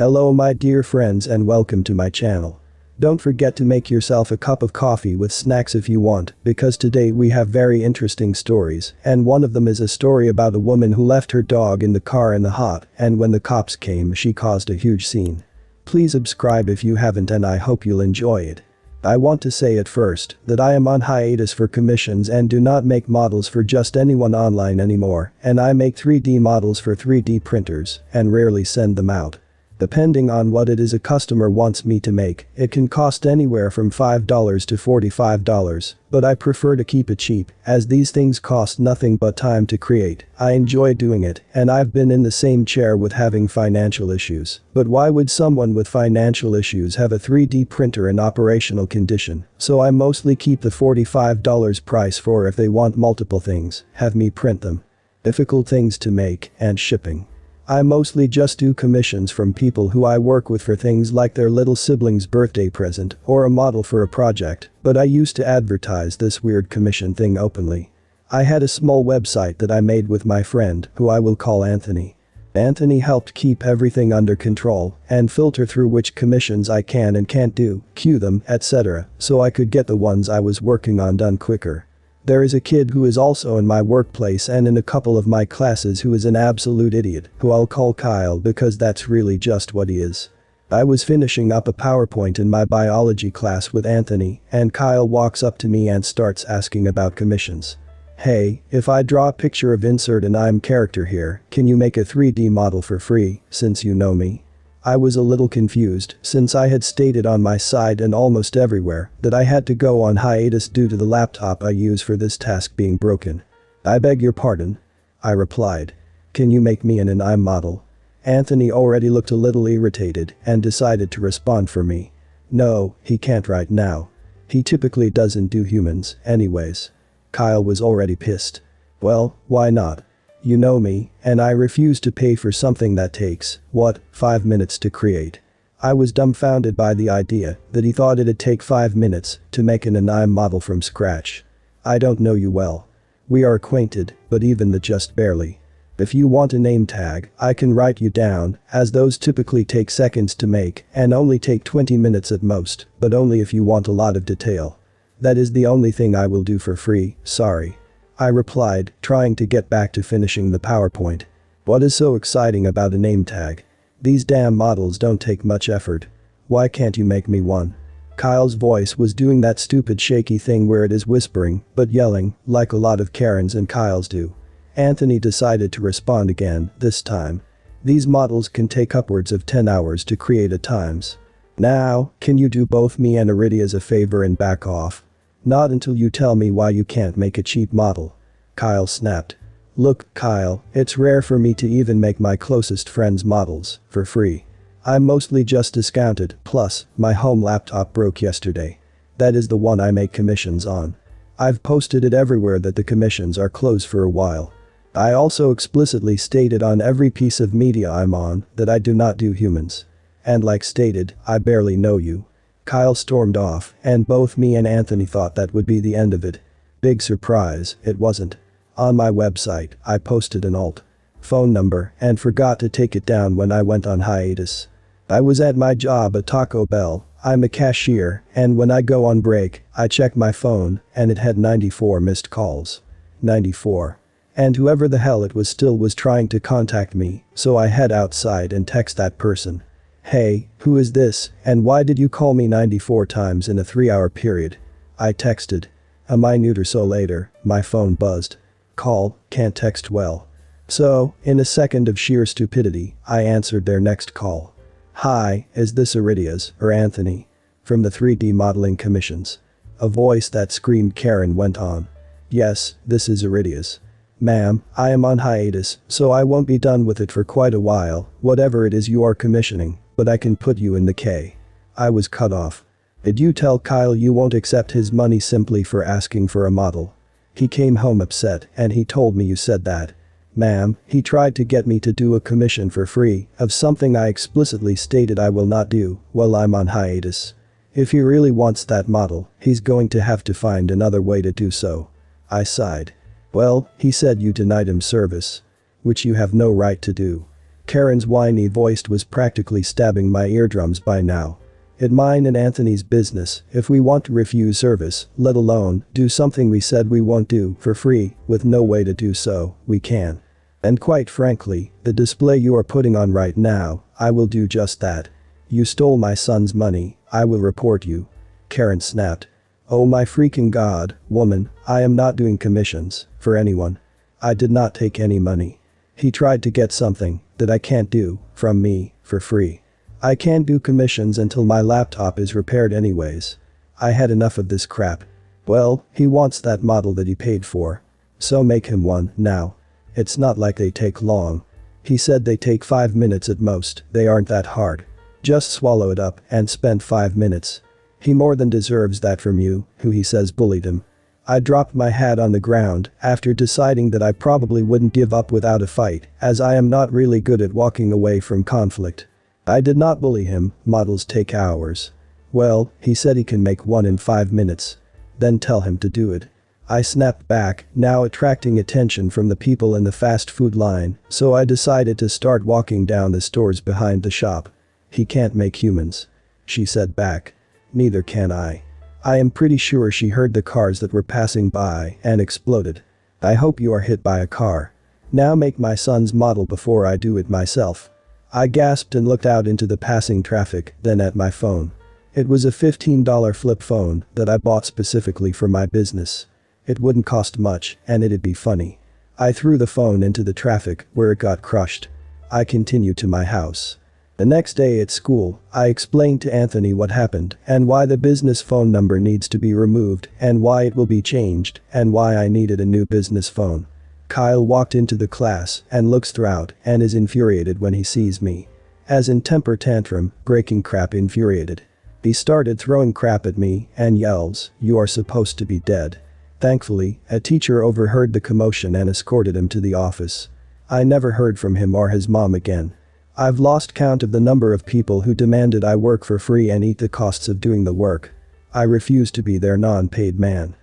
Hello my dear friends and welcome to my channel. Don't forget to make yourself a cup of coffee with snacks if you want, because today we have very interesting stories, and one of them is a story about a woman who left her dog in the car in the hot, and when the cops came she caused a huge scene. Please subscribe if you haven't and I hope you'll enjoy it. I want to say at first that I am on hiatus for commissions and do not make models for just anyone online anymore, and I make 3D models for 3D printers and rarely send them out. Depending on what it is a customer wants me to make, it can cost anywhere from $5 to $45, but I prefer to keep it cheap, as these things cost nothing but time to create. I enjoy doing it, and I've been in the same chair with having financial issues. But why would someone with financial issues have a 3D printer in operational condition? So I mostly keep the $45 price for if they want multiple things, have me print them. Difficult things to make, and shipping. I mostly just do commissions from people who I work with for things like their little sibling's birthday present or a model for a project, but I used to advertise this weird commission thing openly. I had a small website that I made with my friend, who I will call Anthony. Anthony helped keep everything under control and filter through which commissions I can and can't do, queue them, etc., so I could get the ones I was working on done quicker. There is a kid who is also in my workplace and in a couple of my classes who is an absolute idiot, who I'll call Kyle because that's really just what he is. I was finishing up a PowerPoint in my biology class with Anthony, and Kyle walks up to me and starts asking about commissions. Hey, if I draw a picture of insert an I'm character here, can you make a 3D model for free, since you know me? I was a little confused, since I had stated on my site and almost everywhere that I had to go on hiatus due to the laptop I use for this task being broken. I beg your pardon? I replied. Can you make me an I'm model? Anthony already looked a little irritated and decided to respond for me. No, he can't right now. He typically doesn't do humans, anyways. Kyle was already pissed. Well, why not? You know me, and I refuse to pay for something that takes, what, 5 minutes to create. I was dumbfounded by the idea that he thought it'd take 5 minutes to make an I'm model from scratch. I don't know you well. We are acquainted, but even just barely. If you want a name tag, I can write you down, as those typically take seconds to make and only take 20 minutes at most, but only if you want a lot of detail. That is the only thing I will do for free, sorry. I replied, trying to get back to finishing the PowerPoint. What is so exciting about a name tag? These damn models don't take much effort. Why can't you make me one? Kyle's voice was doing that stupid shaky thing where it is whispering, but yelling, like a lot of Karens and Kyles do. Anthony decided to respond again, this time. These models can take upwards of 10 hours to create at times. Now, can you do both me and Iridia's a favor and back off? Not until you tell me why you can't make a cheap model. Kyle snapped. Look, Kyle, it's rare for me to even make my closest friends' models for free. I'm mostly just discounted, plus, my home laptop broke yesterday. That is the one I make commissions on. I've posted it everywhere that the commissions are closed for a while. I also explicitly stated on every piece of media I'm on that I do not do humans. And like stated, I barely know you. Kyle stormed off, and both me and Anthony thought that would be the end of it. Big surprise, it wasn't. On my website, I posted an alt phone number and forgot to take it down when I went on hiatus. I was at my job at Taco Bell, I'm a cashier, and when I go on break, I check my phone, and it had 94 missed calls. 94. And whoever the hell it was still was trying to contact me, so I head outside and text that person. Hey, who is this, and why did you call me 94 times in a 3-hour period? I texted. A minute or so later, my phone buzzed. Call, can't text well. So, in a second of sheer stupidity, I answered their next call. Hi, is this Iridia's or Anthony? From the 3D modeling commissions. A voice that screamed Karen went on. Yes, this is Iridia's. Ma'am, I am on hiatus, so I won't be done with it for quite a while, whatever it is you are commissioning. But I can put you in the K. I was cut off. Did you tell Kyle you won't accept his money simply for asking for a model? He came home upset and he told me you said that. Ma'am, he tried to get me to do a commission for free of something I explicitly stated I will not do while I'm on hiatus. If he really wants that model, he's going to have to find another way to do so. I sighed. Well, he said you denied him service. Which you have no right to do. Karen's whiny voice was practically stabbing my eardrums by now. It's mine and Anthony's business if we want to refuse service, let alone do something we said we won't do for free, with no way to do so, we can. And quite frankly, the display you are putting on right now, I will do just that. You stole my son's money, I will report you. Karen snapped. Oh my freaking god, woman, I am not doing commissions for anyone. I did not take any money. He tried to get something that I can't do from me for free. I can't do commissions until my laptop is repaired anyways. I had enough of this crap. Well, he wants that model that he paid for. So make him one now. It's not like they take long. He said they take 5 minutes at most, they aren't that hard. Just swallow it up and spend 5 minutes. He more than deserves that from you, who he says bullied him. I dropped my hat on the ground after deciding that I probably wouldn't give up without a fight, as I am not really good at walking away from conflict. I did not bully him, models take hours. Well, he said he can make one in 5 minutes. Then tell him to do it. I snapped back, now attracting attention from the people in the fast food line, so I decided to start walking down the stores behind the shop. He can't make humans. She said back. Neither can I. I am pretty sure she heard the cars that were passing by and exploded. I hope you are hit by a car. Now make my son's model before I do it myself. I gasped and looked out into the passing traffic, then at my phone. It was a $15 flip phone that I bought specifically for my business. It wouldn't cost much, and it'd be funny. I threw the phone into the traffic, where it got crushed. I continued to my house. The next day at school, I explained to Anthony what happened and why the business phone number needs to be removed and why it will be changed and why I needed a new business phone. Kyle walked into the class and looks throughout and is infuriated when he sees me. As in temper tantrum, breaking crap infuriated. He started throwing crap at me and yells, "You are supposed to be dead." Thankfully, a teacher overheard the commotion and escorted him to the office. I never heard from him or his mom again. I've lost count of the number of people who demanded I work for free and eat the costs of doing the work. I refuse to be their non-paid man.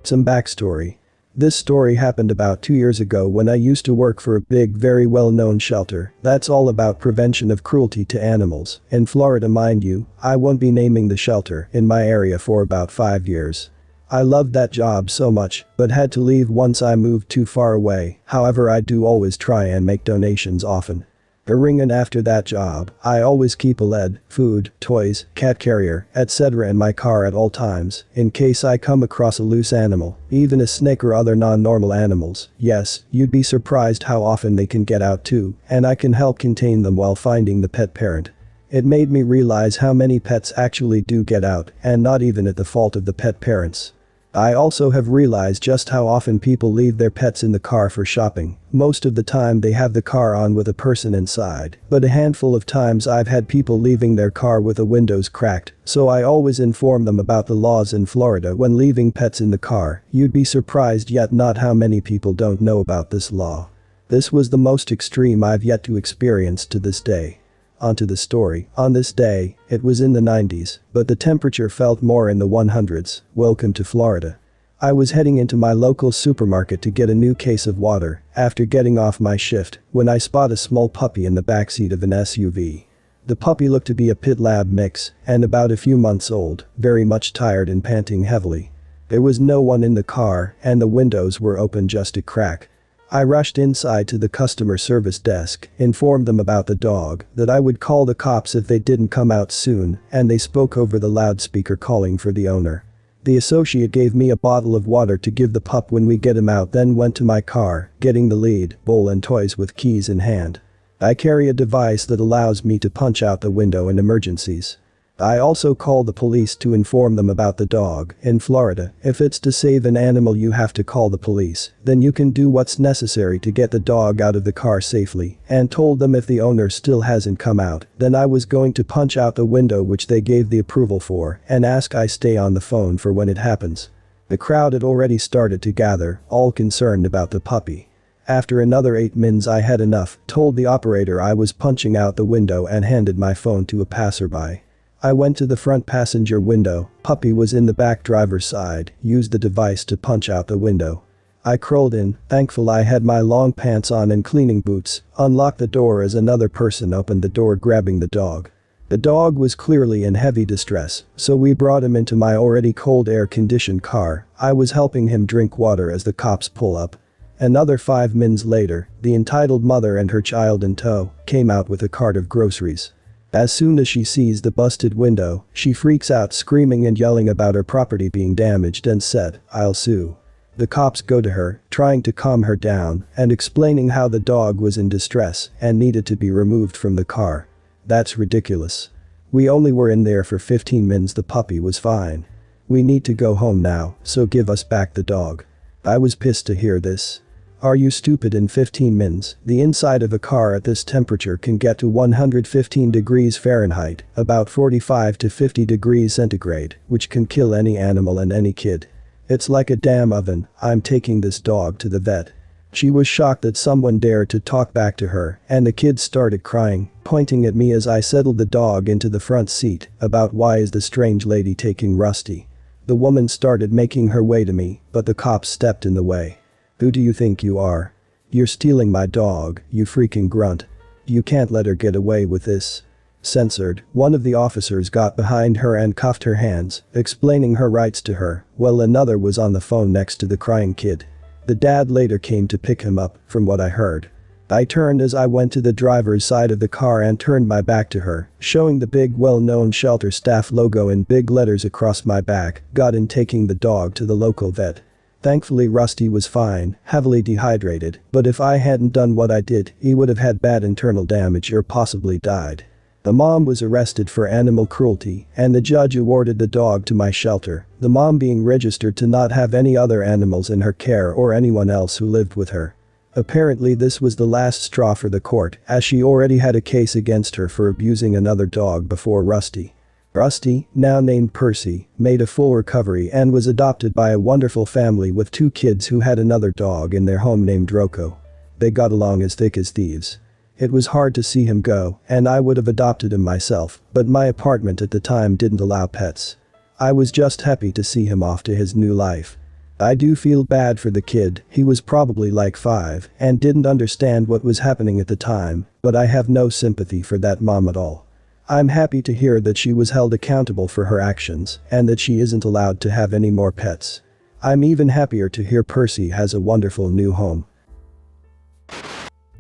Some backstory. This story happened about 2 years ago when I used to work for a big, very well-known shelter that's all about prevention of cruelty to animals. In Florida, mind you, I won't be naming the shelter in my area for about 5 years. I loved that job so much, but had to leave once I moved too far away. However, I do always try and make donations often. And after that job, I always keep a lead, food, toys, cat carrier, etc. in my car at all times, in case I come across a loose animal, even a snake or other non-normal animals. Yes, you'd be surprised how often they can get out too, and I can help contain them while finding the pet parent. It made me realize how many pets actually do get out, and not even at the fault of the pet parents. I also have realized just how often people leave their pets in the car for shopping. Most of the time they have the car on with a person inside, but a handful of times I've had people leaving their car with the windows cracked, so I always inform them about the laws in Florida when leaving pets in the car. You'd be surprised yet not how many people don't know about this law. This was the most extreme I've yet to experience to this day. Onto the story. On this day, it was in the 90s, but the temperature felt more in the 100s. Welcome to Florida. I was heading into my local supermarket to get a new case of water after getting off my shift when I spot a small puppy in the backseat of an SUV. The puppy looked to be a pit lab mix and about a few months old, very much tired and panting heavily. There was no one in the car and the windows were open just a crack. I rushed inside to the customer service desk, informed them about the dog, that I would call the cops if they didn't come out soon, and they spoke over the loudspeaker calling for the owner. The associate gave me a bottle of water to give the pup when we get him out, then went to my car, getting the lead, bowl and toys with keys in hand. I carry a device that allows me to punch out the window in emergencies. I also call the police to inform them about the dog. In Florida, if it's to save an animal you have to call the police, then you can do what's necessary to get the dog out of the car safely, and told them if the owner still hasn't come out, then I was going to punch out the window which they gave the approval for and ask I stay on the phone for when it happens. The crowd had already started to gather, all concerned about the puppy. After another 8 minutes I had enough, told the operator I was punching out the window and handed my phone to a passerby. I went to the front passenger window, puppy was in the back driver's side, used the device to punch out the window. I crawled in, thankful I had my long pants on and cleaning boots, unlocked the door as another person opened the door grabbing the dog. The dog was clearly in heavy distress, so we brought him into my already cold air-conditioned car. I was helping him drink water as the cops pull up. Another 5 minutes later, the entitled mother and her child in tow came out with a cart of groceries. As soon as she sees the busted window, she freaks out screaming and yelling about her property being damaged and said, "I'll sue." The cops go to her, trying to calm her down and explaining how the dog was in distress and needed to be removed from the car. That's ridiculous. We only were in there for 15 minutes. The puppy was fine. We need to go home now, so give us back the dog. I was pissed to hear this. Are you stupid? In 15 minutes, the inside of a car at this temperature can get to 115 degrees Fahrenheit, about 45 to 50 degrees centigrade, which can kill any animal and any kid. It's like a damn oven. I'm taking this dog to the vet. She was shocked that someone dared to talk back to her, and the kid started crying, pointing at me as I settled the dog into the front seat. About why is the strange lady taking Rusty? The woman started making her way to me, but the cops stepped in the way. Who do you think you are? You're stealing my dog, you freaking grunt. You can't let her get away with this. Censored, one of the officers got behind her and cuffed her hands, explaining her rights to her, while another was on the phone next to the crying kid. The dad later came to pick him up, from what I heard. I turned as I went to the driver's side of the car and turned my back to her, showing the big well-known shelter staff logo in big letters across my back. Got in taking the dog to the local vet. Thankfully Rusty was fine, heavily dehydrated, but if I hadn't done what I did, he would have had bad internal damage or possibly died. The mom was arrested for animal cruelty, and the judge awarded the dog to my shelter, the mom being registered to not have any other animals in her care or anyone else who lived with her. Apparently this was the last straw for the court, as she already had a case against her for abusing another dog before Rusty. Rusty, now named Percy, made a full recovery and was adopted by a wonderful family with 2 kids who had another dog in their home named Rocco. They got along as thick as thieves. It was hard to see him go, and I would have adopted him myself, but my apartment at the time didn't allow pets. I was just happy to see him off to his new life. I do feel bad for the kid. He was probably like 5 and didn't understand what was happening at the time, but I have no sympathy for that mom at all. I'm happy to hear that she was held accountable for her actions and that she isn't allowed to have any more pets. I'm even happier to hear Percy has a wonderful new home.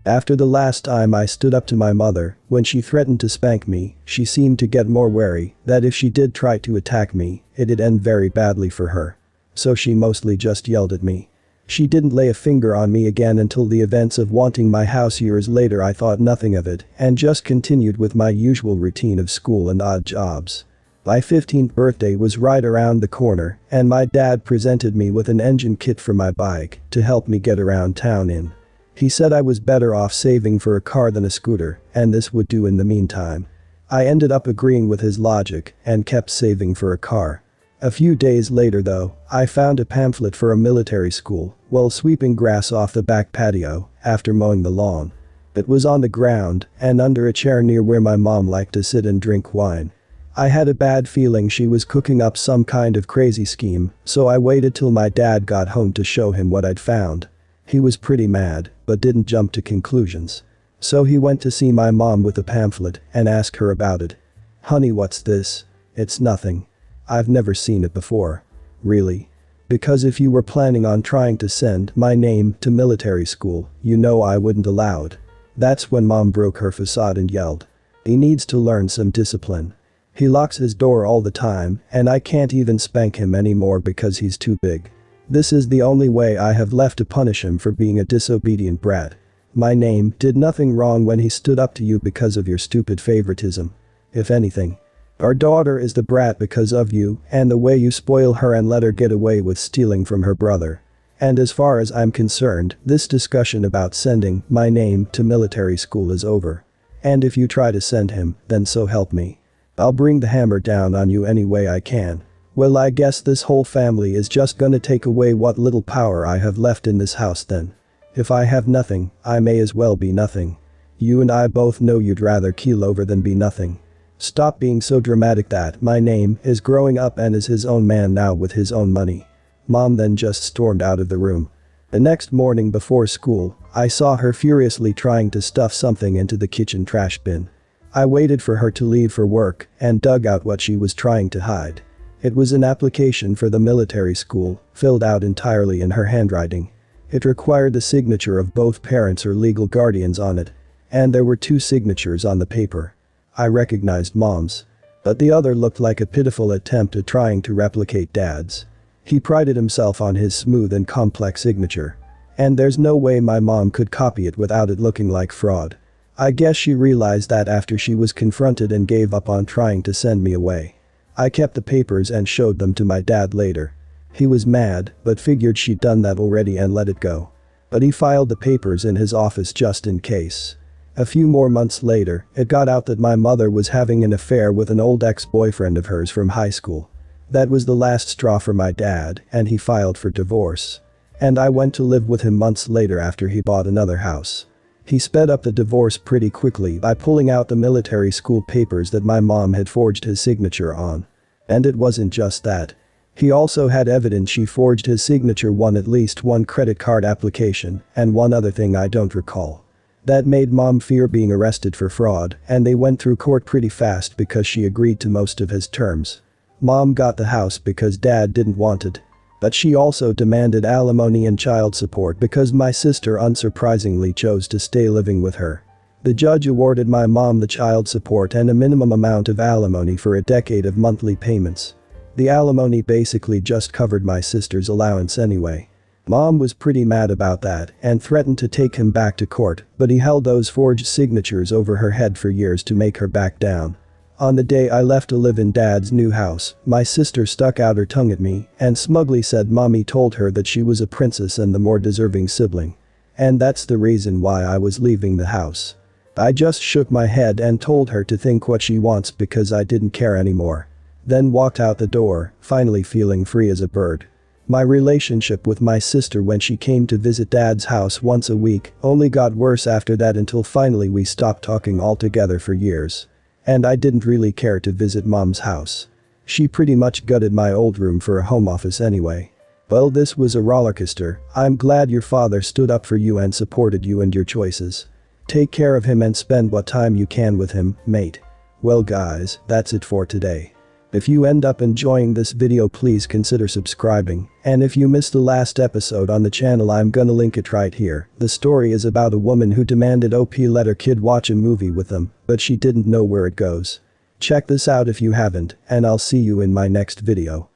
After the last time I stood up to my mother, when she threatened to spank me, she seemed to get more wary that if she did try to attack me, it'd end very badly for her. So she mostly just yelled at me. She didn't lay a finger on me again until the events of wanting my house years later. I thought nothing of it and just continued with my usual routine of school and odd jobs. My 15th birthday was right around the corner, and my dad presented me with an engine kit for my bike to help me get around town in. He said I was better off saving for a car than a scooter, and this would do in the meantime. I ended up agreeing with his logic and kept saving for a car. A few days later though, I found a pamphlet for a military school while sweeping grass off the back patio after mowing the lawn. It was on the ground and under a chair near where my mom liked to sit and drink wine. I had a bad feeling she was cooking up some kind of crazy scheme, so I waited till my dad got home to show him what I'd found. He was pretty mad, but didn't jump to conclusions. So he went to see my mom with the pamphlet and asked her about it. "Honey, what's this?" "It's nothing. I've never seen it before." "Really? Because if you were planning on trying to send my name to military school, you know I wouldn't allow it." That's when mom broke her facade and yelled. "He needs to learn some discipline. He locks his door all the time and I can't even spank him anymore because he's too big. This is the only way I have left to punish him for being a disobedient brat. My name did nothing wrong when he stood up to you because of your stupid favoritism. If anything, our daughter is the brat because of you and the way you spoil her and let her get away with stealing from her brother. And as far as I'm concerned, this discussion about sending my name to military school is over. And if you try to send him, then so help me. I'll bring the hammer down on you any way I can." Well, I guess this whole family is just gonna take away what little power I have left in this house then. If I have nothing, I may as well be nothing. You and I both know you'd rather keel over than be nothing. Stop being so dramatic. That my name is growing up and is his own man now with his own money. Mom then just stormed out of the room. The next morning before school, I saw her furiously trying to stuff something into the kitchen trash bin. I waited for her to leave for work and dug out what she was trying to hide. It was an application for the military school, filled out entirely in her handwriting. It required the signature of both parents or legal guardians on it. And there were 2 signatures on the paper. I recognized Mom's. But the other looked like a pitiful attempt at trying to replicate Dad's. He prided himself on his smooth and complex signature. And there's no way my mom could copy it without it looking like fraud. I guess she realized that after she was confronted and gave up on trying to send me away. I kept the papers and showed them to my dad later. He was mad, but figured she'd done that already and let it go. But he filed the papers in his office just in case. A few more months later, it got out that my mother was having an affair with an old ex-boyfriend of hers from high school. That was the last straw for my dad, and he filed for divorce. And I went to live with him months later after he bought another house. He sped up the divorce pretty quickly by pulling out the military school papers that my mom had forged his signature on. And it wasn't just that. He also had evidence she forged his signature on at least 1 credit card application and one other thing I don't recall. That made Mom fear being arrested for fraud, and they went through court pretty fast because she agreed to most of his terms. Mom got the house because Dad didn't want it. But she also demanded alimony and child support because my sister unsurprisingly chose to stay living with her. The judge awarded my mom the child support and a minimum amount of alimony for a decade of monthly payments. The alimony basically just covered my sister's allowance anyway. Mom was pretty mad about that and threatened to take him back to court, but he held those forged signatures over her head for years to make her back down. On the day I left to live in Dad's new house, my sister stuck out her tongue at me and smugly said Mommy told her that she was a princess and the more deserving sibling. And that's the reason why I was leaving the house. I just shook my head and told her to think what she wants because I didn't care anymore. Then walked out the door, finally feeling free as a bird. My relationship with my sister when she came to visit Dad's house once a week only got worse after that until finally we stopped talking altogether for years. And I didn't really care to visit Mom's house. She pretty much gutted my old room for a home office anyway. Well, this was a rollercoaster. I'm glad your father stood up for you and supported you and your choices. Take care of him and spend what time you can with him, mate. Well guys, that's it for today. If you end up enjoying this video, please consider subscribing, and if you missed the last episode on the channel, I'm gonna link it right here. The story is about a woman who demanded OP let her kid watch a movie with them, but she didn't know where it goes. Check this out if you haven't, and I'll see you in my next video.